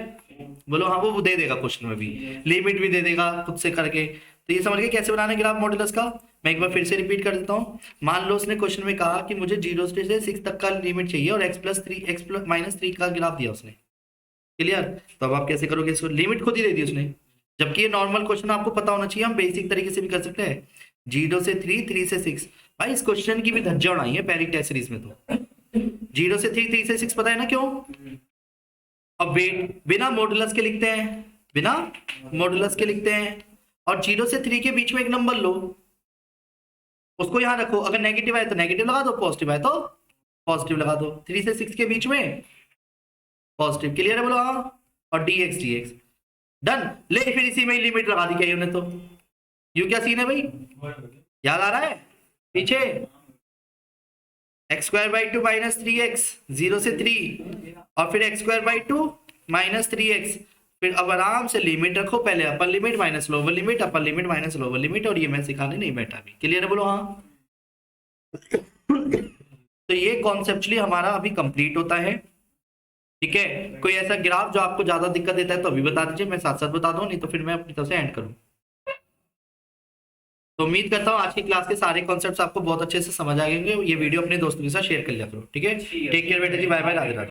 बोलो हाँ। वो दे देगा क्वेश्चन में भी, लिमिट भी दे देगा खुद से करके। तो ये समझ गए कैसे बनाना है ग्राफ मॉडुलस का। मैं एक बार फिर से रिपीट कर देता हूँ। मान लो उसने क्वेश्चन में कहा कि मुझे 0 से 6 तक का लिमिट चाहिए और x-3 का ग्राफ दिया उसने। क्लियर? तो अब आप कैसे करोगे इसको? लिमिट खुद ही दे दी उसने, जबकि ये नॉर्मल क्वेश्चन आपको पता होना चाहिए। हम बेसिक तरीके से भी कर सकते हैं, 0 से 3, 3 से 6। भाई इस क्वेश्चन की भी धज्जियां उड़ाई है पहली टेस्ट सीरीज में। तो 0 से 3, 3 से 6 पता है ना क्यों? अब वेट बिना मॉडुलस के लिखते हैं, बिना मॉडुलस के लिखते हैं। और 0 से 3 के बीच में एक नंबर लो, उसको यहां रखो। अगर नेगेटिव है तो नेगेटिव लगा दो, पॉजिटिव है तो पॉजिटिव लगा दो। 3 से 6 के बीच में पॉजिटिव। क्लियर है? बोलो हाँ। और dx डन। ले फिर इसी में लिमिट लगा दी क्या उन्होंने? तो यू क्या सीन है भाई, याद आ रहा है? पीछे x² / 2 - 3x 0 से 3 और फिर x² / 2 - 3x। फिर अब आराम से लिमिट रखो, पहले upper limit minus lower limit, upper limit minus lower limit. और ये मैं सिखाने नहीं बैठा अभी। क्लियर है? बोलो हाँ। तो ये कॉन्सेप्चुअली हमारा अभी कंप्लीट होता है। ठीक है? कोई ऐसा ग्राफ जो आपको ज्यादा दिक्कत देता है तो अभी बता दीजिए, मैं साथ साथ बता दूं, नहीं तो फिर मैं अपनी तरफ से एंड करूं। तो उम्मीद करता हूँ आज की क्लास के सारे कॉन्सेप्ट्स आपको बहुत अच्छे से समझ आ गए होंगे। ये वीडियो अपने दोस्तों के साथ शेयर कर लिया करो, ठीक है। टेक केयर बेटा जी, बाय बाय, राधे राधे।